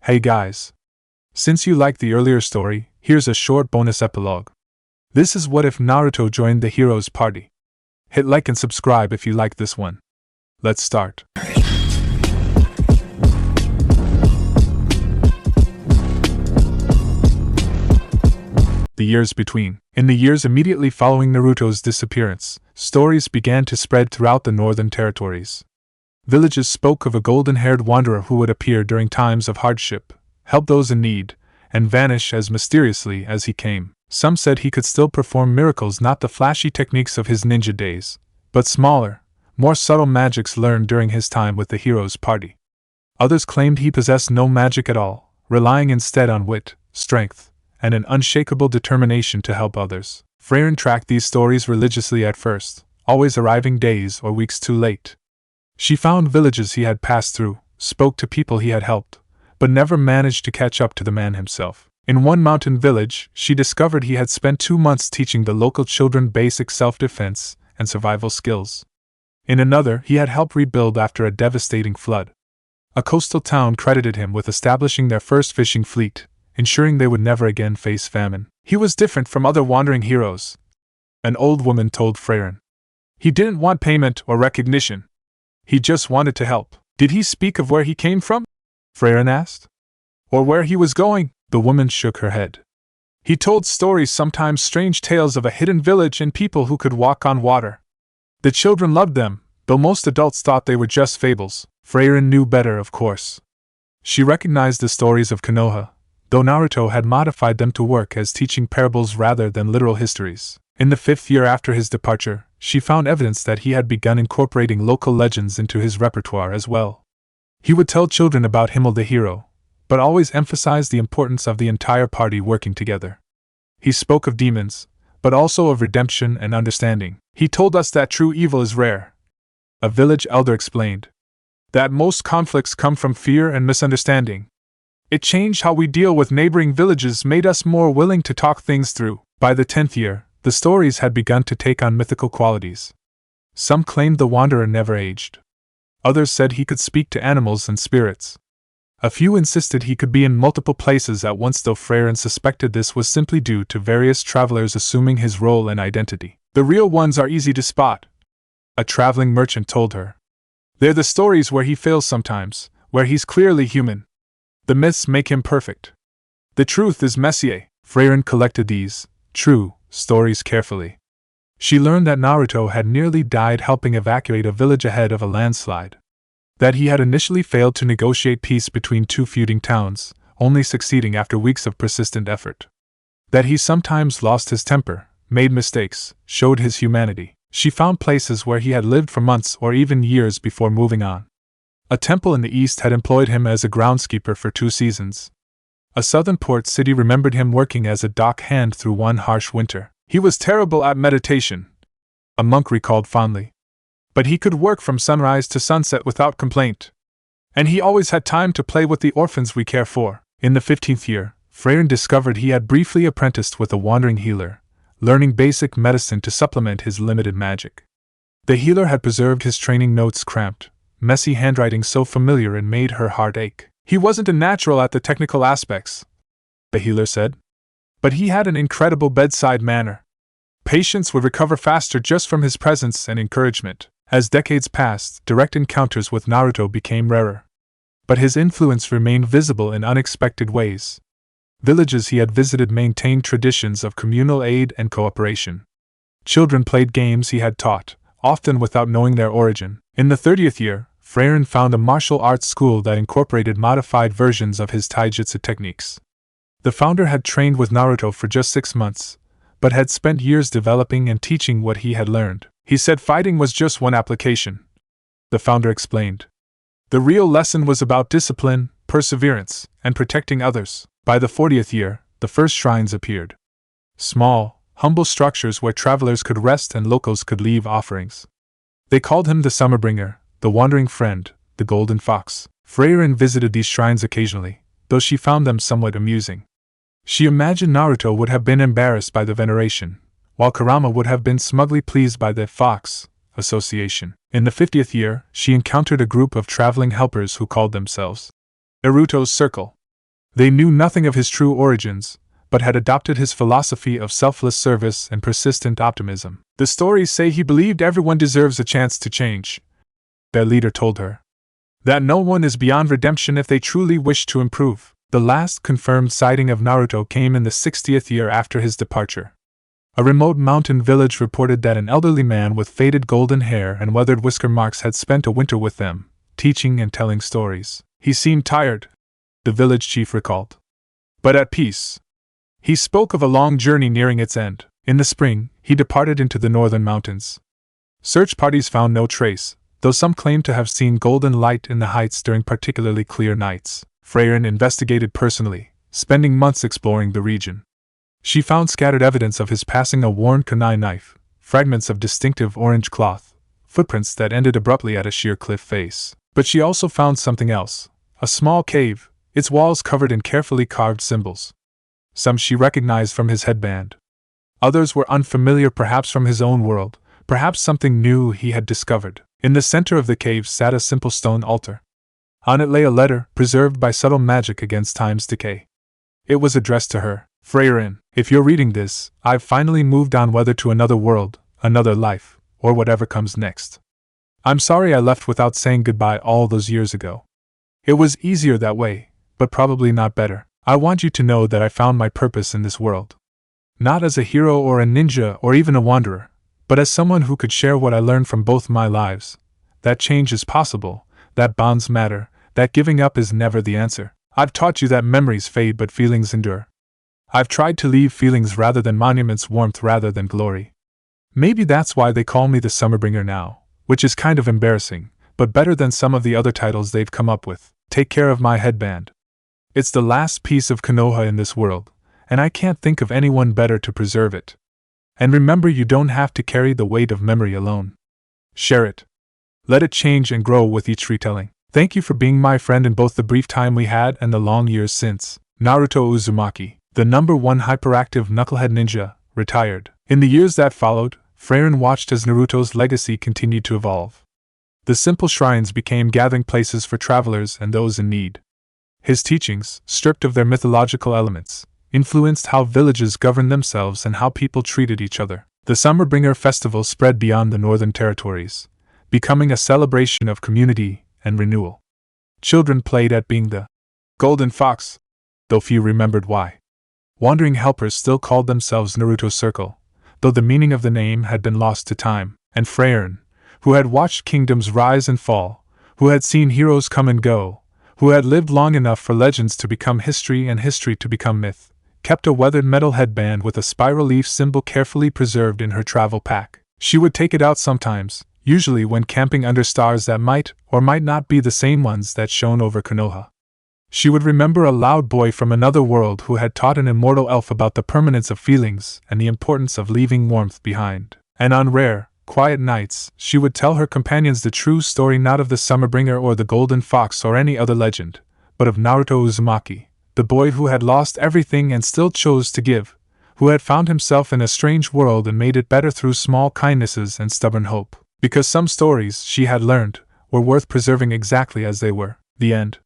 Hey guys! Since you liked the earlier story, here's a short bonus epilogue. This is what if Naruto joined the heroes' party. Hit like and subscribe if you like this one. Let's start. The years between. In the years immediately following Naruto's disappearance, stories began to spread throughout the northern territories. Villages spoke of a golden-haired wanderer who would appear during times of hardship, help those in need, and vanish as mysteriously as he came. Some said he could still perform miracles, not the flashy techniques of his ninja days, but smaller, more subtle magics learned during his time with the heroes' party. Others claimed he possessed no magic at all, relying instead on wit, strength, and an unshakable determination to help others. Frieren tracked these stories religiously at first, always arriving days or weeks too late. She found villages he had passed through, spoke to people he had helped, but never managed to catch up to the man himself. In one mountain village, she discovered he had spent 2 months teaching the local children basic self-defense and survival skills. In another, he had helped rebuild after a devastating flood. A coastal town credited him with establishing their first fishing fleet, ensuring they would never again face famine. He was different from other wandering heroes, an old woman told Frieren. He didn't want payment or recognition. He just wanted to help. Did he speak of where he came from? Frieren asked. Or where he was going? The woman shook her head. He told stories, sometimes strange tales of a hidden village and people who could walk on water. The children loved them, though most adults thought they were just fables. Frieren knew better, of course. She recognized the stories of Konoha, though Naruto had modified them to work as teaching parables rather than literal histories. In the 5th year after his departure, she found evidence that he had begun incorporating local legends into his repertoire as well. He would tell children about Himmel the hero, but always emphasized the importance of the entire party working together. He spoke of demons, but also of redemption and understanding. He told us that true evil is rare, a village elder explained. That most conflicts come from fear and misunderstanding. It changed how we deal with neighboring villages, made us more willing to talk things through. By the 10th year, the stories had begun to take on mythical qualities. Some claimed the wanderer never aged. Others said he could speak to animals and spirits. A few insisted he could be in multiple places at once, though Frieren suspected this was simply due to various travelers assuming his role and identity. The real ones are easy to spot, a traveling merchant told her. They're the stories where he fails sometimes, where he's clearly human. The myths make him perfect. The truth is messier. Frieren collected these true stories carefully. She learned that Naruto had nearly died helping evacuate a village ahead of a landslide. That he had initially failed to negotiate peace between 2 feuding towns, only succeeding after weeks of persistent effort. That he sometimes lost his temper, made mistakes, showed his humanity. She found places where he had lived for months or even years before moving on. A temple in the east had employed him as a groundskeeper for 2 seasons. A southern port city remembered him working as a dock hand through one harsh winter. He was terrible at meditation, a monk recalled fondly. But he could work from sunrise to sunset without complaint. And he always had time to play with the orphans we care for. In the 15th year, Frieren discovered he had briefly apprenticed with a wandering healer, learning basic medicine to supplement his limited magic. The healer had preserved his training notes, cramped, messy handwriting so familiar it made her heart ache. He wasn't a natural at the technical aspects, the healer said, but he had an incredible bedside manner. Patients would recover faster just from his presence and encouragement. As decades passed, direct encounters with Naruto became rarer. But his influence remained visible in unexpected ways. Villages he had visited maintained traditions of communal aid and cooperation. Children played games he had taught, often without knowing their origin. In the 30th year, Frieren found a martial arts school that incorporated modified versions of his taijutsu techniques. The founder had trained with Naruto for just 6 months, but had spent years developing and teaching what he had learned. He said fighting was just one application, the founder explained. The real lesson was about discipline, perseverance, and protecting others. By the 40th year, the first shrines appeared. Small, humble structures where travelers could rest and locals could leave offerings. They called him the summerbringer, the wandering friend, the golden fox. Frieren visited these shrines occasionally, though she found them somewhat amusing. She imagined Naruto would have been embarrassed by the veneration, while Kurama would have been smugly pleased by the fox association. In the 50th year, she encountered a group of traveling helpers who called themselves Naruto's Circle. They knew nothing of his true origins, but had adopted his philosophy of selfless service and persistent optimism. The stories say he believed everyone deserves a chance to change, their leader told her. That no one is beyond redemption if they truly wish to improve. The last confirmed sighting of Naruto came in the 60th year after his departure. A remote mountain village reported that an elderly man with faded golden hair and weathered whisker marks had spent a winter with them, teaching and telling stories. He seemed tired, the village chief recalled, but at peace. He spoke of a long journey nearing its end. In the spring, he departed into the northern mountains. Search parties found no trace, though some claimed to have seen golden light in the heights during particularly clear nights. Frieren investigated personally, spending months exploring the region. She found scattered evidence of his passing a worn kunai knife, fragments of distinctive orange cloth, footprints that ended abruptly at a sheer cliff face. But she also found something else, a small cave, its walls covered in carefully carved symbols. Some she recognized from his headband. Others were unfamiliar, perhaps from his own world, perhaps something new he had discovered. In the center of the cave sat a simple stone altar. On it lay a letter, preserved by subtle magic against time's decay. It was addressed to her. Frieren, if you're reading this, I've finally moved on, whether to another world, another life, or whatever comes next. I'm sorry I left without saying goodbye all those years ago. It was easier that way, but probably not better. I want you to know that I found my purpose in this world. Not as a hero or a ninja or even a wanderer, but as someone who could share what I learned from both my lives. That change is possible, that bonds matter, that giving up is never the answer. I've taught you that memories fade but feelings endure. I've tried to leave feelings rather than monuments, warmth rather than glory. Maybe that's why they call me the Summerbringer now, which is kind of embarrassing, but better than some of the other titles they've come up with. Take care of my headband. It's the last piece of Konoha in this world, and I can't think of anyone better to preserve it. And remember, you don't have to carry the weight of memory alone. Share it. Let it change and grow with each retelling. Thank you for being my friend in both the brief time we had and the long years since. Naruto Uzumaki, the #1 hyperactive knucklehead ninja, retired. In the years that followed, Frieren watched as Naruto's legacy continued to evolve. The simple shrines became gathering places for travelers and those in need. His teachings, stripped of their mythological elements, influenced how villages governed themselves and how people treated each other. The Summerbringer festival spread beyond the northern territories, becoming a celebration of community and renewal. Children played at being the Golden Fox, though few remembered why. Wandering helpers still called themselves Naruto Circle, though the meaning of the name had been lost to time. And Frieren, who had watched kingdoms rise and fall, who had seen heroes come and go, who had lived long enough for legends to become history and history to become myth, kept a weathered metal headband with a spiral leaf symbol carefully preserved in her travel pack. She would take it out sometimes, usually when camping under stars that might or might not be the same ones that shone over Konoha. She would remember a loud boy from another world who had taught an immortal elf about the permanence of feelings and the importance of leaving warmth behind. And on rare, quiet nights, she would tell her companions the true story, not of the Summerbringer or the Golden Fox or any other legend, but of Naruto Uzumaki, the boy who had lost everything and still chose to give, who had found himself in a strange world and made it better through small kindnesses and stubborn hope. Because some stories, she had learned, were worth preserving exactly as they were. The end.